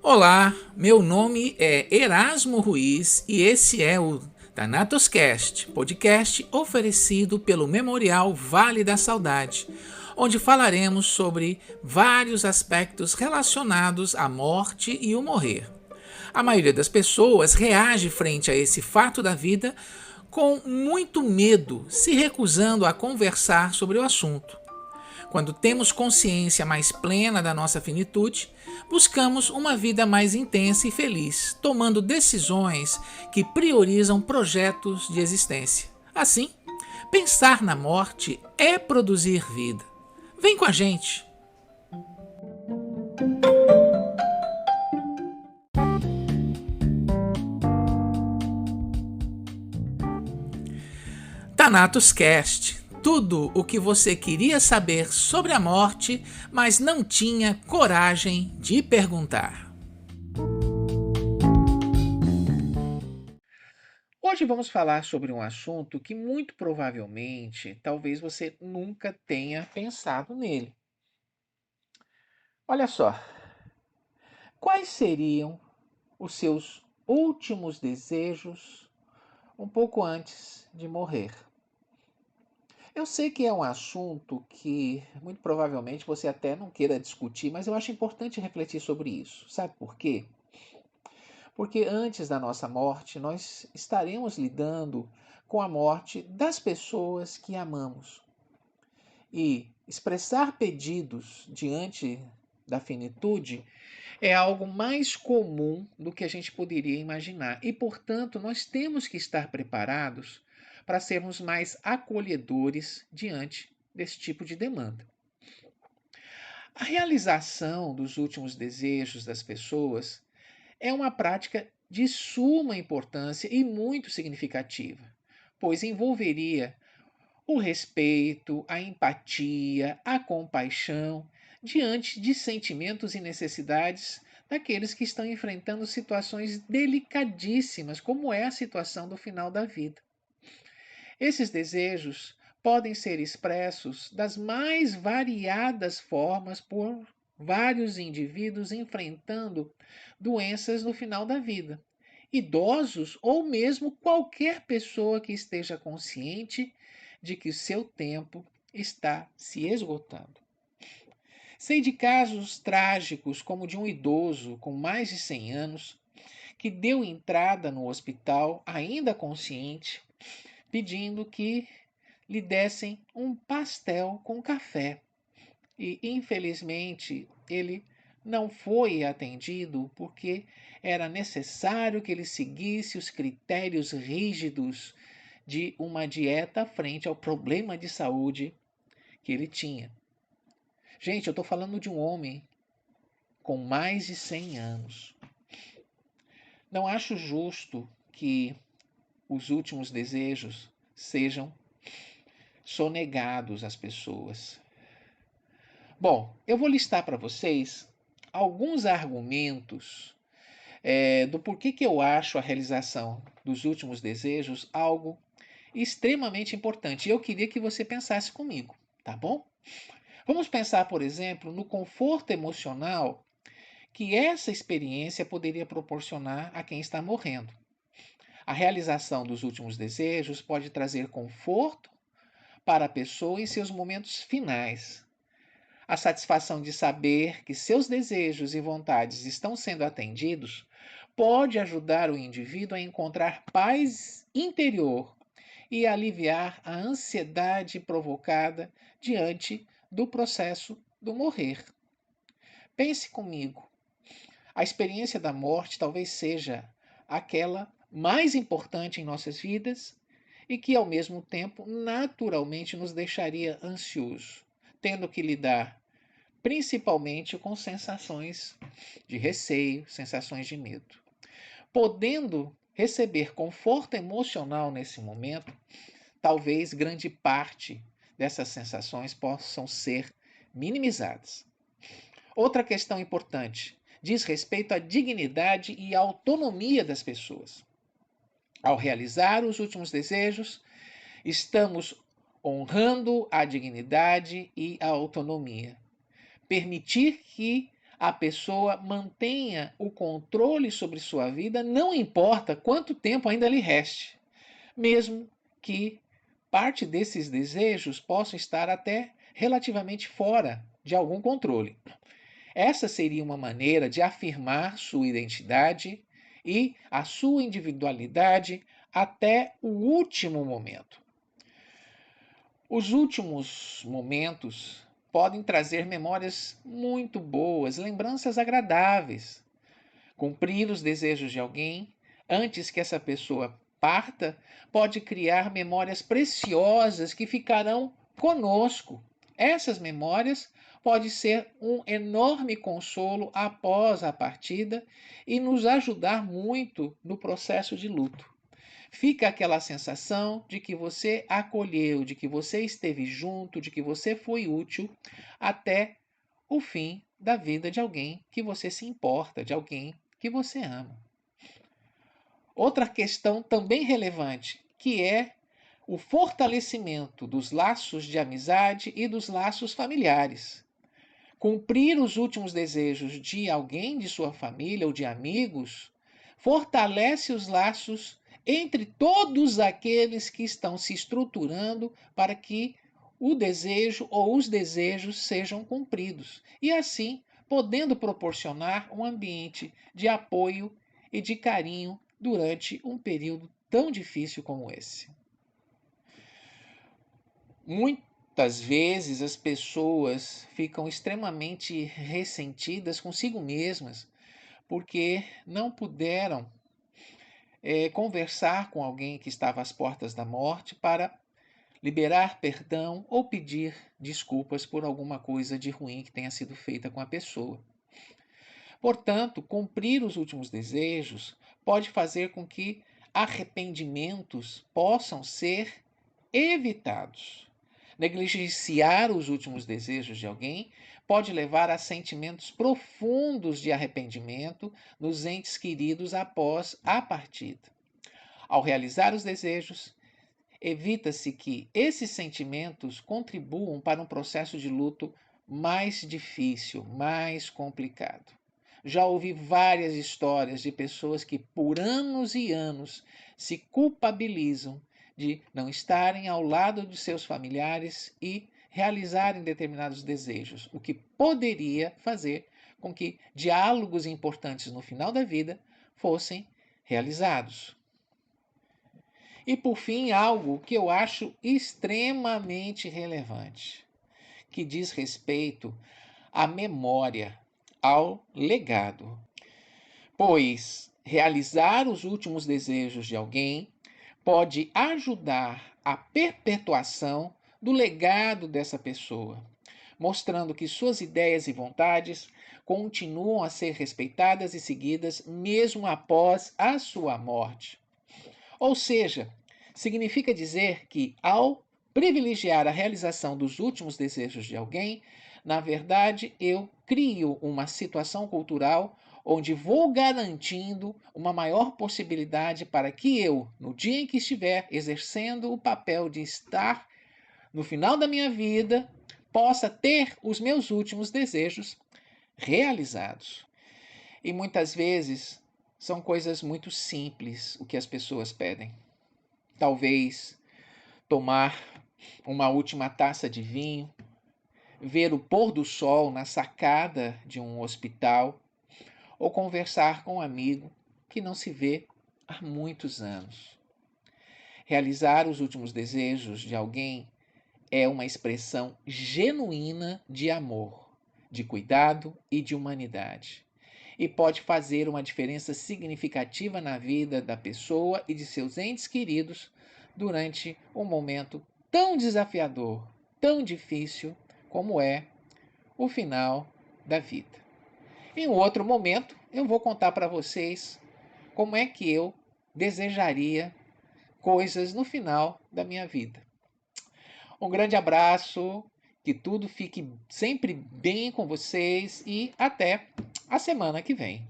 Olá, meu nome é Erasmo Ruiz e esse é o Thanatoscast, podcast oferecido pelo Memorial Vale da Saudade, onde falaremos sobre vários aspectos relacionados à morte e o morrer. A maioria das pessoas reage frente a esse fato da vida com muito medo, se recusando a conversar sobre o assunto. Quando temos consciência mais plena da nossa finitude, buscamos uma vida mais intensa e feliz, tomando decisões que priorizam projetos de existência. Assim, pensar na morte é produzir vida. Vem com a gente! Thanatos Cast. Tudo o que você queria saber sobre a morte, mas não tinha coragem de perguntar. Hoje vamos falar sobre um assunto que muito provavelmente talvez você nunca tenha pensado nele. Olha só, quais seriam os seus últimos desejos um pouco antes de morrer? Eu sei que é um assunto que muito provavelmente você até não queira discutir, mas eu acho importante refletir sobre isso. Sabe por quê? Porque antes da nossa morte, nós estaremos lidando com a morte das pessoas que amamos. E expressar pedidos diante da finitude é algo mais comum do que a gente poderia imaginar. E, portanto, nós temos que estar preparados para sermos mais acolhedores diante desse tipo de demanda. A realização dos últimos desejos das pessoas é uma prática de suma importância e muito significativa, pois envolveria o respeito, a empatia, a compaixão diante de sentimentos e necessidades daqueles que estão enfrentando situações delicadíssimas, como é a situação do final da vida. Esses desejos podem ser expressos das mais variadas formas por vários indivíduos enfrentando doenças no final da vida. Idosos ou mesmo qualquer pessoa que esteja consciente de que o seu tempo está se esgotando. Sei de casos trágicos, como de um idoso com mais de 100 anos que deu entrada no hospital ainda consciente, pedindo que lhe dessem um pastel com café. E, infelizmente, ele não foi atendido porque era necessário que ele seguisse os critérios rígidos de uma dieta frente ao problema de saúde que ele tinha. Gente, eu estou falando de um homem com mais de 100 anos. Não acho justo que os últimos desejos sejam sonegados às pessoas. Bom, eu vou listar para vocês alguns argumentos do porquê que eu acho a realização dos últimos desejos algo extremamente importante. E eu queria que você pensasse comigo, tá bom? Vamos pensar, por exemplo, no conforto emocional que essa experiência poderia proporcionar a quem está morrendo. A realização dos últimos desejos pode trazer conforto para a pessoa em seus momentos finais. A satisfação de saber que seus desejos e vontades estão sendo atendidos pode ajudar o indivíduo a encontrar paz interior e aliviar a ansiedade provocada diante do processo do morrer. Pense comigo, a experiência da morte talvez seja aquela mais importante em nossas vidas e que, ao mesmo tempo, naturalmente nos deixaria ansioso, tendo que lidar principalmente com sensações de receio, sensações de medo. Podendo receber conforto emocional nesse momento, talvez grande parte dessas sensações possam ser minimizadas. Outra questão importante diz respeito à dignidade e à autonomia das pessoas. Ao realizar os últimos desejos, estamos honrando a dignidade e a autonomia. Permitir que a pessoa mantenha o controle sobre sua vida, não importa quanto tempo ainda lhe reste, mesmo que parte desses desejos possam estar até relativamente fora de algum controle. Essa seria uma maneira de afirmar sua identidade e a sua individualidade até o último momento. Os últimos momentos podem trazer memórias muito boas, lembranças agradáveis. Cumprir os desejos de alguém antes que essa pessoa parta pode criar memórias preciosas que ficarão conosco. Essas memórias podem ser um enorme consolo após a partida e nos ajudar muito no processo de luto. Fica aquela sensação de que você acolheu, de que você esteve junto, de que você foi útil até o fim da vida de alguém que você se importa, de alguém que você ama. Outra questão também relevante, que é o fortalecimento dos laços de amizade e dos laços familiares. Cumprir os últimos desejos de alguém de sua família ou de amigos fortalece os laços entre todos aqueles que estão se estruturando para que o desejo ou os desejos sejam cumpridos. E assim, podendo proporcionar um ambiente de apoio e de carinho durante um período tão difícil como esse. Muitas vezes as pessoas ficam extremamente ressentidas consigo mesmas porque não puderam conversar com alguém que estava às portas da morte para liberar perdão ou pedir desculpas por alguma coisa de ruim que tenha sido feita com a pessoa. Portanto, cumprir os últimos desejos pode fazer com que arrependimentos possam ser evitados. Negligenciar os últimos desejos de alguém pode levar a sentimentos profundos de arrependimento nos entes queridos após a partida. Ao realizar os desejos, evita-se que esses sentimentos contribuam para um processo de luto mais difícil, mais complicado. Já ouvi várias histórias de pessoas que por anos e anos se culpabilizam de não estarem ao lado de seus familiares e realizarem determinados desejos, o que poderia fazer com que diálogos importantes no final da vida fossem realizados. E por fim, algo que eu acho extremamente relevante, que diz respeito à memória, ao legado. Pois realizar os últimos desejos de alguém pode ajudar a perpetuação do legado dessa pessoa, mostrando que suas ideias e vontades continuam a ser respeitadas e seguidas mesmo após a sua morte. Ou seja, significa dizer que, ao privilegiar a realização dos últimos desejos de alguém, na verdade eu crio uma situação cultural onde vou garantindo uma maior possibilidade para que eu, no dia em que estiver exercendo o papel de estar no final da minha vida, possa ter os meus últimos desejos realizados. E muitas vezes são coisas muito simples o que as pessoas pedem. Talvez tomar uma última taça de vinho, ver o pôr do sol na sacada de um hospital ou conversar com um amigo que não se vê há muitos anos. Realizar os últimos desejos de alguém é uma expressão genuína de amor, de cuidado e de humanidade. E pode fazer uma diferença significativa na vida da pessoa e de seus entes queridos durante um momento tão desafiador, tão difícil como é o final da vida. Em outro momento, eu vou contar para vocês como é que eu desejaria coisas no final da minha vida. Um grande abraço, que tudo fique sempre bem com vocês e até a semana que vem.